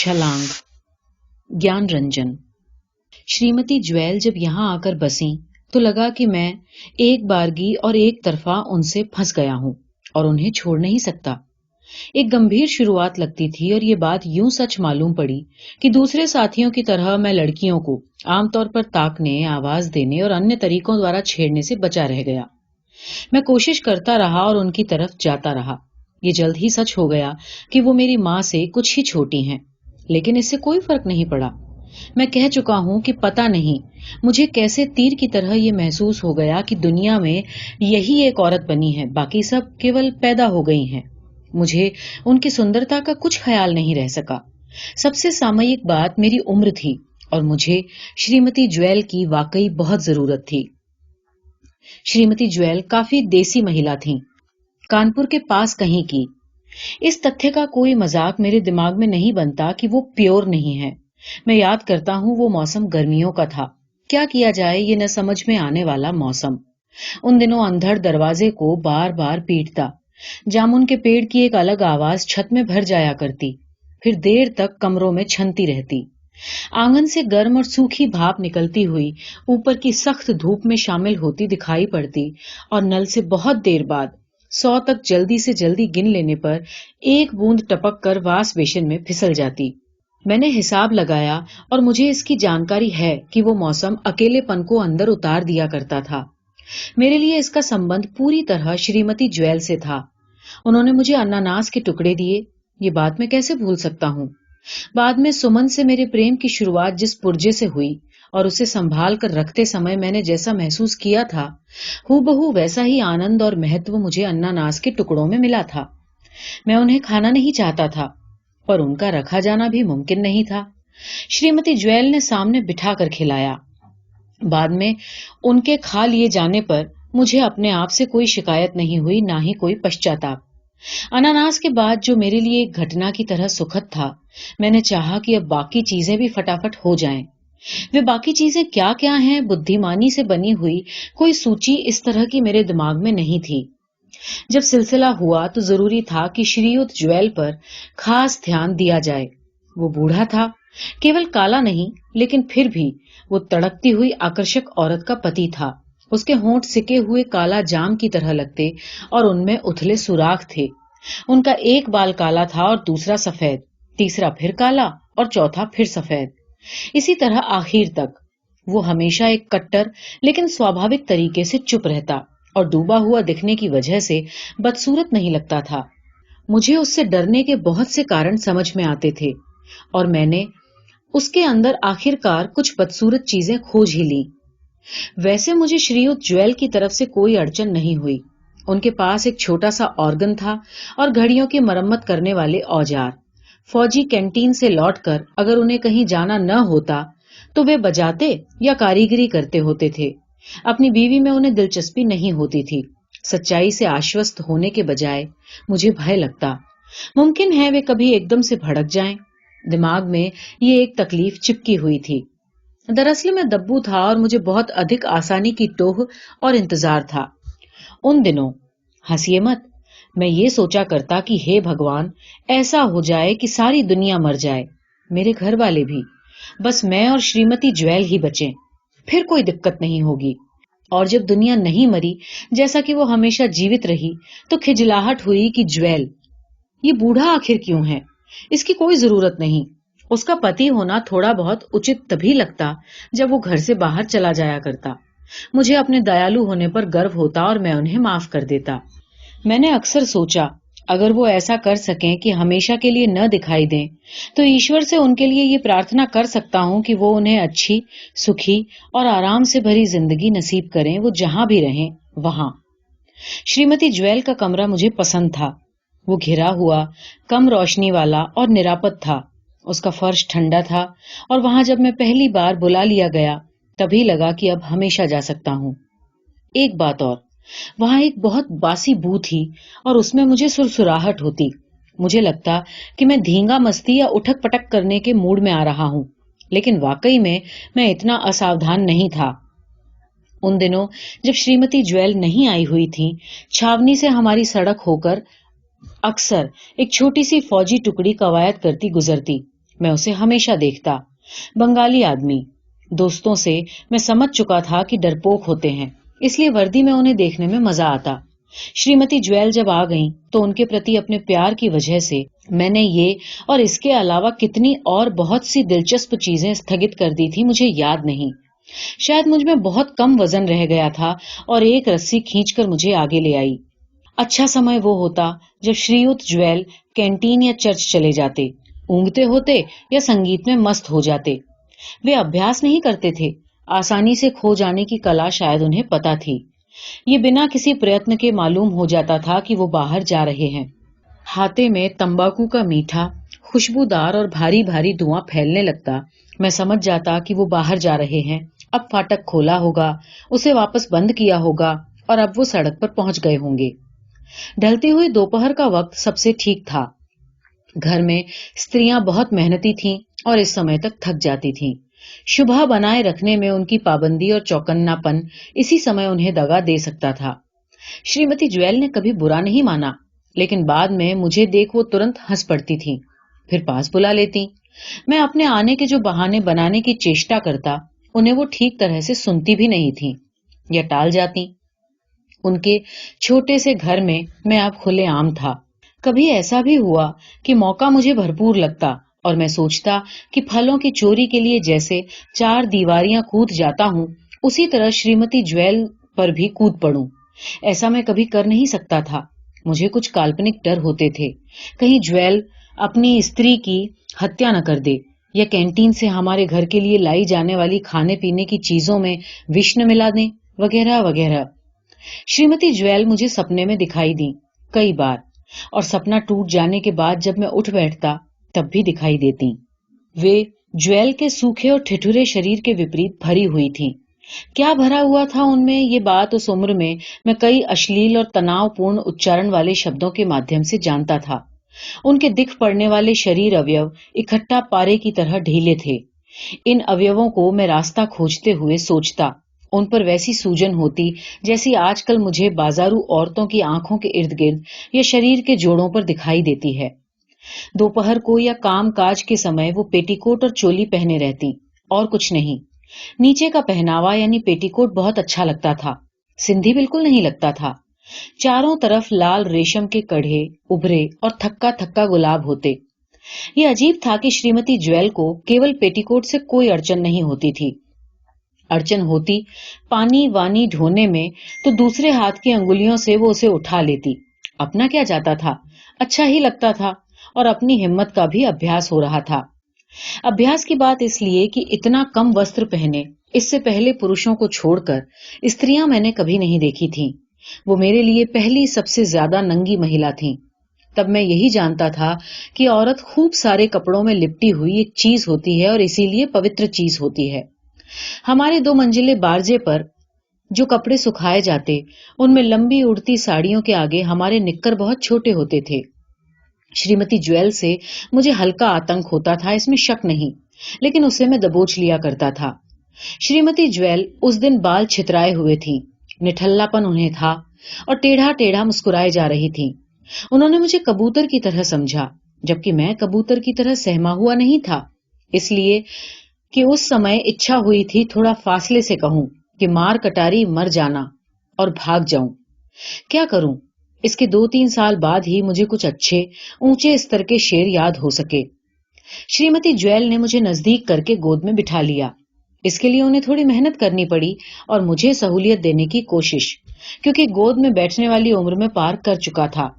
छलांग। ज्ञान रंजन। श्रीमती ज्वेल जब यहां आकर बसी तो लगा कि मैं एक बारगी और एक तरफा उनसे फंस गया हूं और उन्हें छोड़ नहीं सकता। एक गंभीर शुरुआत लगती थी और ये बात यूं सच मालूम पड़ी कि दूसरे साथियों की तरह मैं लड़कियों को आमतौर पर ताकने, आवाज देने और अन्य तरीकों द्वारा छेड़ने से बचा रह गया। मैं कोशिश करता रहा और उनकी तरफ जाता रहा। ये जल्द ही सच हो गया कि वो मेरी मां से कुछ ही छोटी हैं, लेकिन इससे कोई फर्क नहीं पड़ा। मैं कह चुका हूं कि पता नहीं मुझे कैसे तीर की तरह ये महसूस हो गया कि दुनिया में यही एक औरत बनी है, बाकी सब केवल पैदा हो गई हैं। मुझे उनकी सुंदरता का कुछ ख्याल नहीं रह सका। सबसे सामयिक बात मेरी उम्र थी और मुझे श्रीमती ज्वेल की वाकई बहुत जरूरत थी। श्रीमती ज्वेल काफी देसी महिला थीं, कानपुर के पास कहीं की। इस तथ्य का कोई मजाक मेरे दिमाग में नहीं बनता कि वो प्योर नहीं है। मैं याद करता हूं वो मौसम गर्मियों का था। क्या किया जाए ये न समझ में आने वाला मौसम। उन दिनों अंधड़ दरवाजे को बार बार पीटता। जामुन के पेड़ की एक अलग आवाज छत में भर जाया करती, फिर देर तक कमरों में छनती रहती। आंगन से गर्म और सूखी भाप निकलती हुई ऊपर की सख्त धूप में शामिल होती दिखाई पड़ती और नल से बहुत देर बाद 100 तक जल्दी से जल्दी गिन लेने पर एक बूंद टपक कर वाश बेसिन में फिसल जाती। मैंने हिसाब लगाया और मुझे इसकी जानकारी है कि वो मौसम अकेलेपन को अंदर उतार दिया करता था। मेरे लिए इसका संबंध पूरी तरह श्रीमती ज्वेल से था। उन्होंने मुझे अनानास के टुकड़े दिए, ये बात मैं कैसे भूल सकता हूँ। बाद में सुमन से मेरे प्रेम की शुरुआत जिस पुर्जे से हुई और उसे संभाल कर रखते समय मैंने जैसा महसूस किया था, हूबहू वैसा ही आनंद और महत्व मुझे अनानास के टुकड़ों में मिला था। मैं उन्हें खाना नहीं चाहता था, पर उनका रखा जाना भी मुमकिन नहीं था। श्रीमती ज्वेल ने सामने बिठा कर खिलाया। बाद में उनके खा लिए जाने पर मुझे अपने आप से कोई शिकायत नहीं हुई, ना ही कोई पश्चाताप। अनानास के बाद जो मेरे लिए एक घटना की तरह सुखद था, मैंने चाहा कि अब बाकी चीजें भी फटाफट हो जाएं। वे बाकी चीजें क्या क्या हैं, बुद्धिमानी से बनी हुई कोई सूची इस तरह की मेरे दिमाग में नहीं थी। जब सिलसिला हुआ तो जरूरी था कि श्रीयुत ज्वेल पर खास ध्यान दिया जाए। वो बूढ़ा था, केवल काला नहीं, लेकिन फिर भी वो तड़कती हुई आकर्षक औरत का पति था। उसके होंठ सिके हुए काला जाम की तरह लगते और उनमें उथले सुराख थे। उनका एक बाल काला था और दूसरा सफेद, तीसरा फिर काला और चौथा फिर सफेद। इसी तरह आखिर तक। वो हमेशा एक कट्टर लेकिन स्वाभाविक तरीके से चुप रहता और डूबा हुआ दिखने की वजह से बदसूरत नहीं लगता था। मुझे उससे डरने के बहुत से कारण समझ में आते थे और मैंने उसके अंदर आखिरकार कुछ बदसूरत चीजें खोज ही ली। वैसे मुझे श्रीयुत ज्वेल की तरफ से कोई अड़चन नहीं हुई। उनके पास एक छोटा सा ऑर्गन था और घड़ियों की मरम्मत करने वाले औजार। फौजी कैंटीन से लौटकर अगर उन्हें कहीं जाना न होता तो वे बजाते या कारीगरी करते होते थे। अपनी बीवी में उन्हें दिलचस्पी नहीं होती थी। सच्चाई से आश्वस्त होने के बजाय मुझे भय लगता। मुमकिन है वे कभी एकदम से भड़क जाएं। दिमाग में ये एक तकलीफ चिपकी हुई थी। दरअसल मैं दब्बू था और मुझे बहुत अधिक आसानी की टोह और इंतजार था। उन दिनों, हंसिए मत, मैं ये सोचा करता कि हे भगवान, ऐसा हो जाए कि सारी दुनिया मर जाए, मेरे घर वाले भी, बस मैं और श्रीमती ज्वेल ही बचें, फिर कोई दिक्कत नहीं होगी। और जब दुनिया नहीं मरी, जैसा कि वो हमेशा जीवित रही, तो खिजलाहट हुई कि ज्वेल, ये बूढ़ा आखिर क्यों है? इसकी कोई जरूरत नहीं। उसका पति होना थोड़ा बहुत उचित तभी लगता जब वो घर से बाहर चला जाया करता। मुझे अपने दयालु होने पर गर्व होता और मैं उन्हें माफ कर देता। मैंने अक्सर सोचा, अगर वो ऐसा कर सकें कि हमेशा के लिए न दिखाई दें, तो ईश्वर से उनके लिए ये प्रार्थना कर सकता हूँ कि वो उन्हें अच्छी, सुखी और आराम से भरी जिंदगी नसीब करें, वो जहां भी रहें वहां। श्रीमती ज्वेल का कमरा मुझे पसंद था। वो घिरा हुआ, कम रोशनी वाला और निरापद था। उसका फर्श ठंडा था और वहां जब मैं पहली बार बुला लिया गया, तभी लगा कि अब हमेशा जा सकता हूँ। एक बात और, वहां एक बहुत बासी बू थी और उसमें मुझे सुरसुराहट होती। मुझे लगता कि मैं धींगा मस्ती या उठक पटक करने के मूड में आ रहा हूँ, लेकिन वाकई में मैं इतना असावधान नहीं था। उन दिनों जब श्रीमती ज्वेल नहीं आई हुई थी, छावनी से हमारी सड़क होकर अक्सर एक छोटी सी फौजी टुकड़ी कवायद करती गुजरती। मैं उसे हमेशा देखता। बंगाली आदमी। दोस्तों से मैं समझ चुका था कि डरपोक होते हैं, इसलिए वर्दी में उन्हें देखने में मजा आता। श्रीमती ज्वेल जब आ गईं, तो उनके प्रति अपने प्यार की वजह से मैंने ये और इसके अलावा कितनी और बहुत सी दिलचस्प चीजें स्थगित कर दी थी, मुझे याद नहीं। शायद मुझ में बहुत कम वजन रह गया था और एक रस्सी खींचकर मुझे आगे ले आई। अच्छा समय वो होता जब श्रीयुत ज्वेल कैंटीन या चर्च चले जाते, ऊँघते होते या संगीत में मस्त हो जाते। वे अभ्यास नहीं करते थे, आसानी से खो जाने की कला शायद उन्हें पता थी। ये बिना किसी प्रयत्न के मालूम हो जाता था कि वो बाहर जा रहे हैं। हाथे में तंबाकू का मीठा, खुशबूदार और भारी भारी धुआं फैलने लगता। मैं समझ जाता कि वो बाहर जा रहे हैं। अब फाटक खोला होगा, उसे वापस बंद किया होगा और अब वो सड़क पर पहुंच गए होंगे। ढलती हुई दोपहर का वक्त सबसे ठीक था। घर में स्त्रियां बहुत मेहनती थीं और इस समय तक थक जाती थीं। शुभा बनाए रखने में उनकी पाबंदी और चौकन्नापन इसी समय उन्हें दगा दे सकता था। श्रीमती ज्वेल ने कभी बुरा नहीं माना, लेकिन बाद में मुझे देख वो तुरंत हंस पड़ती थीं, फिर पास बुला लेती। मैं अपने आने के जो बहाने बनाने की चेष्टा करता, उन्हें वो ठीक तरह से सुनती भी नहीं थीं या टाल जाती। उनके छोटे से घर में मैं अब खुलेआम था। कभी ऐसा भी हुआ कि मौका मुझे भरपूर लगता और मैं सोचता कि फलों की चोरी के लिए जैसे 4 दीवारियां कूद जाता हूं, उसी तरह श्रीमती ज्वेल पर भी कूद पड़ूं। ऐसा मैं कभी कर नहीं सकता था। मुझे कुछ काल्पनिक डर होते थे, कहीं ज्वेल अपनी स्त्री की हत्या न कर दे या कैंटीन से हमारे घर के लिए लाई जाने वाली खाने पीने की चीजों में विष न मिला दें, वगैरह वगैरह। श्रीमती ज्वेल मुझे सपने में दिखाई दी कई बार, और सपना टूट जाने के बाद जब मैं उठ बैठता तब भी दिखाई देती। वे ज्वेल के सूखे और ठिठुरे शरीर के विपरीत भरी हुई थीं। क्या भरा हुआ था उनमें, ये बात उस उम्र में मैं कई अश्लील और तनावपूर्ण उच्चारण वाले शब्दों के माध्यम से जानता था। उनके दिख पड़ने वाले शरीर अवयव इकट्ठा पारे की तरह ढीले थे। इन अवयवों को मैं रास्ता खोजते हुए सोचता, उन पर वैसी सूजन होती जैसी आजकल मुझे बाजारू औरतों की आंखों के इर्द गिर्द या शरीर के जोड़ों पर दिखाई देती है। दोपहर को या काम काज के समय वो पेटीकोट और चोली पहने रहती, और कुछ नहीं। नीचे का पहनावा यानी पेटीकोट बहुत अच्छा लगता था, सिंधी बिल्कुल नहीं लगता था। चारों तरफ लाल रेशम के कढ़े उभरे और थक्का थक्का गुलाब होते। ये अजीब था कि श्रीमती ज्वेल को केवल पेटीकोट से कोई अड़चन नहीं होती थी। अड़चन होती पानी वानी ढोने में, तो दूसरे हाथ की अंगुलियों से वो उसे उठा लेती। अपना क्या जाता था, अच्छा ही लगता था और अपनी हिम्मत का भी अभ्यास हो रहा था। अभ्यास की बात इसलिए कि इतना कम वस्त्र पहने इससे पहले पुरुषों को छोड़कर स्त्रियां मैंने कभी नहीं देखी थीं। वो मेरे लिए पहली सबसे ज्यादा नंगी महिला थीं। तब मैं यही जानता था कि औरत खूब सारे कपड़ों में लिपटी हुई एक चीज होती है और इसीलिए पवित्र चीज होती है। हमारे 2 मंजिले बारजे पर जो कपड़े सुखाए जाते, उनमें लंबी उड़ती साड़ियों के आगे हमारे निक्कर बहुत छोटे होते थे। श्रीमती ज्वेल से मुझे हल्का आतंक होता था, इसमें शक नहीं, लेकिन उसे मैं दबोच लिया करता था। श्रीमती ज्वेल उस दिन बाल छितराए हुए थी, निठल्लापन उन्हें था और टेढ़ा टेढ़ा मुस्कुराए जा रही थी। उन्होंने मुझे कबूतर की तरह समझा, जबकि मैं कबूतर की तरह सहमा हुआ नहीं था, इसलिए कि उस समय इच्छा हुई थी थोड़ा फासले से कहूं कि मार कटारी मर जाना और भाग जाऊं। क्या करूं, इसके 2-3 साल बाद ही मुझे कुछ अच्छे ऊंचे स्तर के शेर याद हो सके। श्रीमती ज्वेल ने मुझे नजदीक करके गोद में बिठा लिया। इसके लिए उन्हें थोड़ी मेहनत करनी पड़ी और मुझे सहूलियत देने की कोशिश, क्योंकि गोद में बैठने वाली उम्र में पार कर चुका था।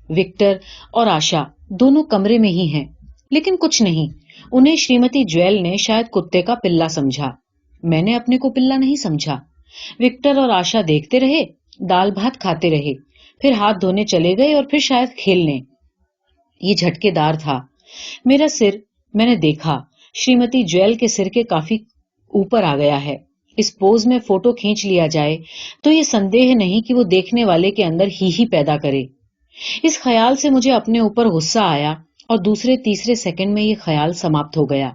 विक्टर और आशा दोनों कमरे में ही हैं, लेकिन कुछ नहीं, उन्हें श्रीमती ज्वेल ने शायद कुत्ते का पिल्ला समझा। मैंने अपने को पिल्ला नहीं समझा। विक्टर और आशा देखते रहे, दाल भात खाते रहे, फिर हाथ धोने चले गए और फिर शायद खेलने। ये झटकेदार था। मेरा सिर, मैंने देखा, श्रीमती ज्वेल के सिर के काफी ऊपर आ गया है। इस पोज में फोटो खींच लिया जाए तो ये संदेह नहीं कि वो देखने वाले के अंदर ही पैदा करे। इस ख्याल से मुझे अपने ऊपर गुस्सा आया और दूसरे तीसरे सेकंड में ये ख्याल समाप्त हो गया।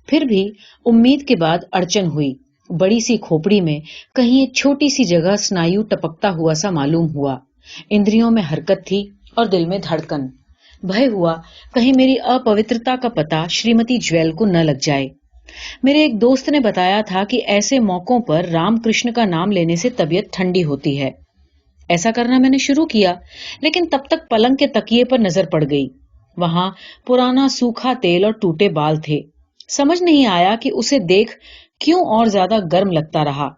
फिर भी उम्मीद के बाद अड़चन हुई। बड़ी सी खोपड़ी में कहीं एक छोटी सी जगह स्नायु टपकता हुआ सा मालूम हुआ। इंद्रियों में हरकत थी और दिल में धड़कन। भय हुआ कहीं मेरी अपवित्रता का पता श्रीमती ज्वेल को न लग जाए। मेरे एक दोस्त ने बताया था कि ऐसे मौकों पर रामकृष्ण का नाम लेने से तबीयत ठंडी होती है। ऐसा करना मैंने शुरू किया, लेकिन तब तक पलंग के तकिए पर नजर पड़ गई। वहां पुराना सूखा तेल और टूटे बाल थे। समझ नहीं आया कि उसे देख क्यों और ज्यादा गर्म लगता रहा।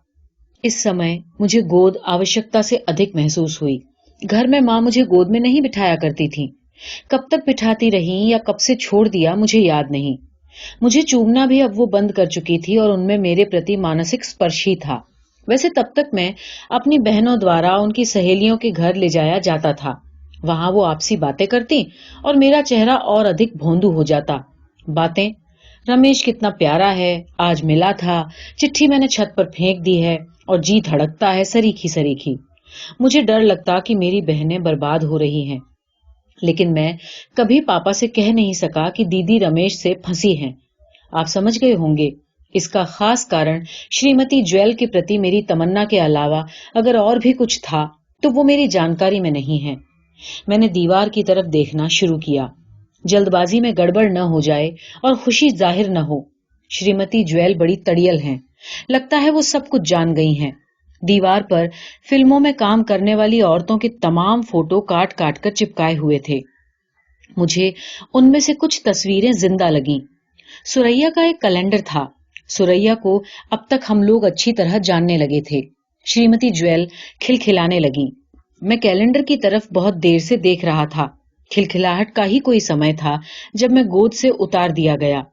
इस समय मुझे गोद आवश्यकता से अधिक महसूस हुई। घर में मां मुझे गोद में नहीं बिठाया करती थी। कब तक बिठाती रही या कब से छोड़ दिया मुझे याद नहीं। मुझे चूमना भी अब वो बंद कर चुकी थी और उनमें मेरे प्रति मानसिक स्पर्श ही था। वैसे तब तक मैं अपनी बहनों द्वारा उनकी सहेलियों के घर ले जाया जाता था। वहां वो आपसी बातें करती और मेरा चेहरा और अधिक भोंदू हो जाता। बातें, रमेश कितना प्यारा है, आज मिला था, चिट्ठी मैंने छत पर फेंक दी है और जी धड़कता है सरीखी सरीखी। मुझे डर लगता कि मेरी बहनें बर्बाद हो रही हैं। लेकिन मैं कभी पापा से कह नहीं सका कि दीदी रमेश से फंसी हैं। आप समझ गए होंगे, इसका खास कारण श्रीमती ज्वेल के प्रति मेरी तमन्ना के अलावा अगर और भी कुछ था तो वो मेरी जानकारी में नहीं है। मैंने दीवार की तरफ देखना शुरू किया, जल्दबाजी में गड़बड़ न हो जाए और खुशी जाहिर न हो। श्रीमती ज्वेल बड़ी तड़ियल हैं, लगता है वो सब कुछ जान गई हैं। दीवार पर फिल्मों में काम करने वाली औरतों के तमाम फोटो काट काट कर चिपकाए हुए थे। मुझे उनमें से कुछ तस्वीरें जिंदा लगीं। सुरैया का एक कैलेंडर था। सुरैया को अब तक हम लोग अच्छी तरह जानने लगे थे। श्रीमती ज्वेल खिलखिलाने लगी। मैं कैलेंडर की तरफ बहुत देर से देख रहा था। खिलखिलाहट का ही कोई समय था जब मैं गोद से उतार दिया गया।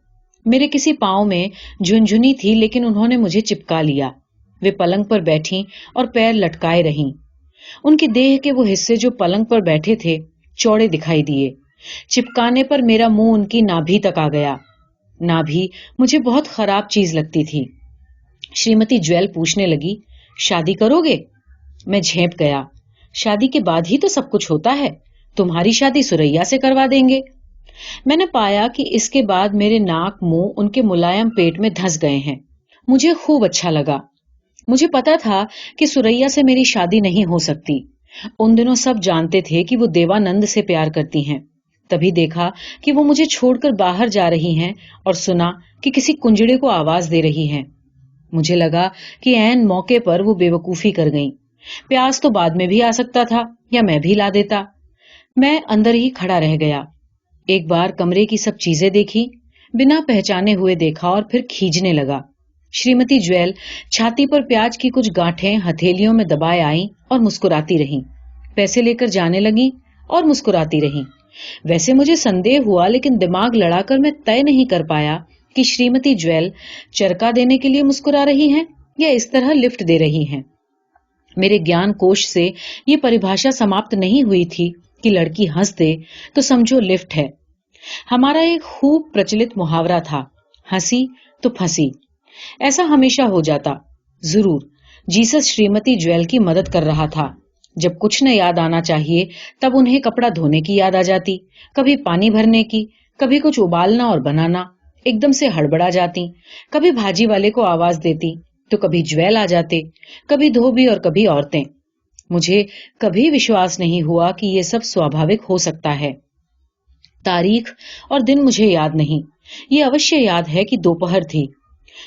मेरे किसी पांव में झुनझुनी थी, लेकिन उन्होंने मुझे चिपका लिया। वे पलंग पर बैठी और पैर लटकाए रहीं। उनकी देह के वो हिस्से जो पलंग पर बैठे थे चौड़े दिखाई दिए। चिपकाने पर मेरा मुंह उनकी नाभि तक आ गया। नाभि मुझे बहुत खराब चीज लगती थी। श्रीमती ज्वेल पूछने लगी, शादी करोगे? मैं झेंप गया। शादी के बाद ही तो सब कुछ होता है। तुम्हारी शादी सुरैया से करवा देंगे। मैंने पाया कि इसके बाद मेरे नाक मुंह उनके मुलायम पेट में धंस गए हैं। मुझे खूब अच्छा लगा। मुझे पता था कि सुरैया से मेरी शादी नहीं हो सकती। उन दिनों सब जानते थे कि वो देवानंद से प्यार करती हैं। तभी देखा कि वो मुझे छोड़कर बाहर जा रही हैं और सुना कि किसी कुंजड़े को आवाज दे रही हैं। मुझे लगा कि ऐन मौके पर वो बेवकूफी कर गईं। प्यास तो बाद में भी आ सकता था या मैं भी ला देता। मैं अंदर ही खड़ा रह गया। एक बार कमरे की सब चीजें देखी, बिना पहचाने हुए देखा और फिर खींचने लगा। श्रीमती ज्वेल छाती पर प्याज की कुछ गांठें हथेलियों में दबाए आईं और मुस्कुराती रहीं। पैसे लेकर जाने लगी और मुस्कुराती रहीं। वैसे मुझे संदेह हुआ, लेकिन दिमाग लड़ाकर मैं तय नहीं कर पाया कि श्रीमती ज्वेल चरका देने के लिए मुस्कुरा रही हैं या इस तरह लिफ्ट दे रही हैं। मेरे ज्ञान कोश से ये परिभाषा समाप्त नहीं हुई थी कि लड़की हंस दे तो समझो लिफ्ट है। हमारा एक खूब प्रचलित मुहावरा था, हंसी तो फंसी। ऐसा हमेशा हो जाता। जरूर जीसस श्रीमती ज्वेल की मदद कर रहा था। जब कुछ न याद आना चाहिए तब उन्हें कपड़ा धोने की याद आ जाती, कभी पानी भरने की, कभी कुछ उबालना और बनाना। एकदम से हड़बड़ा जाती, कभी भाजी वाले को आवाज देती तो कभी ज्वेल आ जाते, कभी धोबी और कभी औरतें। मुझे कभी विश्वास नहीं हुआ कि ये सब स्वाभाविक हो सकता है। तारीख और दिन मुझे याद नहीं। ये अवश्य याद है कि दोपहर थी।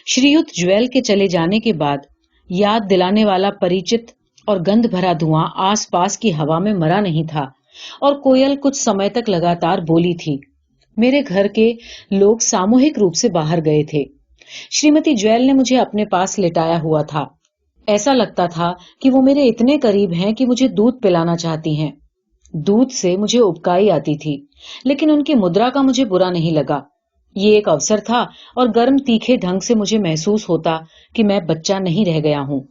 श्रीयुत ज्वेल के चले जाने के बाद याद दिलाने वाला परिचित और गंध भरा धुआं आसपास की हवा में मरा नहीं था और कोयल कुछ समय तक लगातार बोली थी। मेरे घर के लोग सामूहिक रूप से बाहर गए थे। श्रीमती ज्वेल ने मुझे अपने पास लिटाया हुआ था। ऐसा लगता था कि वो मेरे इतने करीब हैं कि मुझे दूध पिलाना चाहती हैं। दूध से मुझे उबकाई आती थी, लेकिन उनकी मुद्रा का मुझे बुरा नहीं लगा। ये एक अवसर था और गर्म तीखे ढंग से मुझे महसूस होता कि मैं बच्चा नहीं रह गया हूं।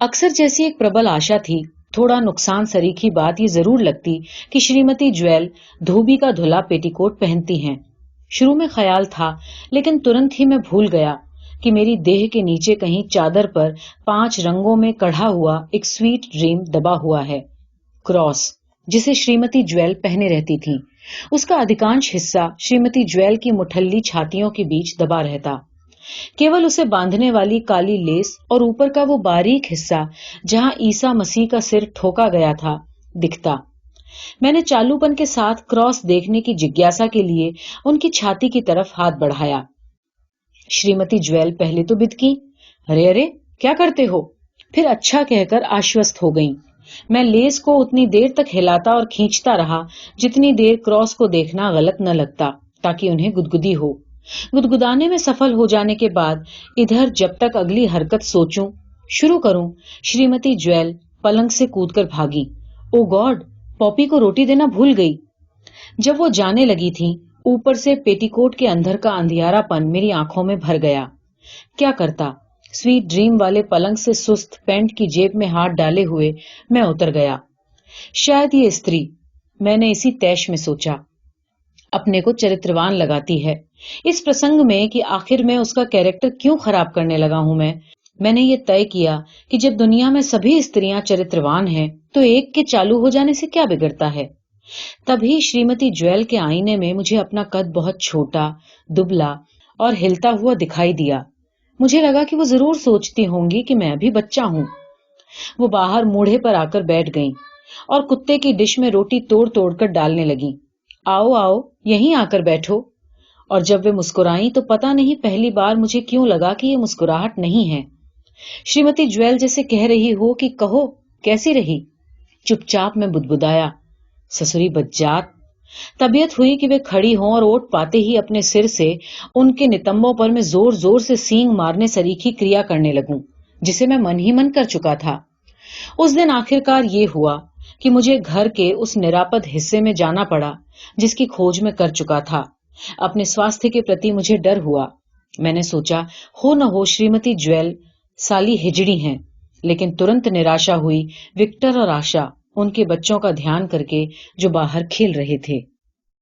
अक्सर जैसी एक प्रबल आशा थी। थोड़ा नुकसान सरीखी बात ये जरूर लगती कि श्रीमती ज्वेल धोबी का धुला पेटीकोट पहनती हैं। शुरू में ख्याल था, लेकिन तुरंत ही मैं भूल गया कि मेरी देह के नीचे कहीं चादर पर 5 रंगों में कढ़ा हुआ एक स्वीट ड्रीम दबा हुआ है। क्रॉस, जिसे श्रीमती ज्वेल पहने रहती थी, उसका अधिकांश हिस्सा श्रीमती ज्वेल की मुठल्ली छातियों के बीच दबा रहता। केवल उसे बांधने वाली काली लेस और ऊपर का वो बारीक हिस्सा जहां ईसा मसीह का सिर ठोका गया था दिखता। मैंने चालूपन के साथ क्रॉस देखने की जिज्ञासा के लिए उनकी छाती की तरफ हाथ बढ़ाया। श्रीमती ज्वेल पहले तो बिदकी, अरे अरे क्या करते हो, फिर अच्छा कहकर आश्वस्त हो गईं। मैं लेस को उतनी देर तक हिलाता और खींचता रहा जितनी देर क्रॉस को देखना गलत न लगता, ताकि उन्हें गुदगुदी हो। गुदगुदाने में सफल हो जाने के बाद इधर जब तक अगली हरकत सोचूं, शुरू करूं, श्रीमती ज्वेल पलंग से कूदकर भागी। ओ गॉड, पॉपी को रोटी देना भूल गई। जब वो जाने लगी थी, ऊपर से पेटीकोट के अंदर का अंधियारापन मेरी आंखों में भर गया। क्या करता, स्वीट ड्रीम वाले पलंग से सुस्त पैंट की जेब में हाथ डाले हुए मैं उतर गया। शायद ये स्त्री, मैंने इसी तैश में सोचा, अपने को चरित्रवान लगाती है। इस प्रसंग में कि आखिर में उसका कैरेक्टर क्यों खराब करने लगा हूं मैंने ये तय किया कि जब दुनिया में सभी स्त्रियां चरित्रवान हैं, तो एक के चालू हो जाने से क्या बिगड़ता है। तभी श्रीमती ज्वेल के आईने में मुझे अपना कद बहुत छोटा, दुबला और हिलता हुआ दिखाई दिया। मुझे लगा कि वो जरूर सोचती होंगी कि मैं भी बच्चा हूं। वो बाहर मूढ़े पर आकर बैठ गईं और कुत्ते की डिश में रोटी तोड़ तोड़ कर डालने लगी। आओ आओ, यहीं आकर बैठो। और जब वे मुस्कुराई तो पता नहीं पहली बार मुझे क्यों लगा कि ये मुस्कुराहट नहीं है। श्रीमती ज्वेल जैसे कह रही हो कि कहो कैसी रही। चुपचाप मैं बुदबुदाया, ससुरी बज्जात। तबीयत हुई कि वे खड़ी हों और ओट पाते ही अपने सिर से उनके नितंबों पर मैं जोर जोर से सींग मारने सरीखी क्रिया करने लगूं, जिसे मैं मन ही मन कर चुका था। उस दिन आखिरकार ये हुआ कि मुझे घर के उस निरापद हिस्से में जाना पड़ा जिसकी खोज में कर चुका था। अपने स्वास्थ्य के प्रति मुझे डर हुआ। मैंने सोचा, हो न हो श्रीमती ज्वेल साली हिजड़ी हैं, लेकिन तुरंत निराशा हुई विक्टर और आशा उनके बच्चों का ध्यान करके जो बाहर खेल रहे थे।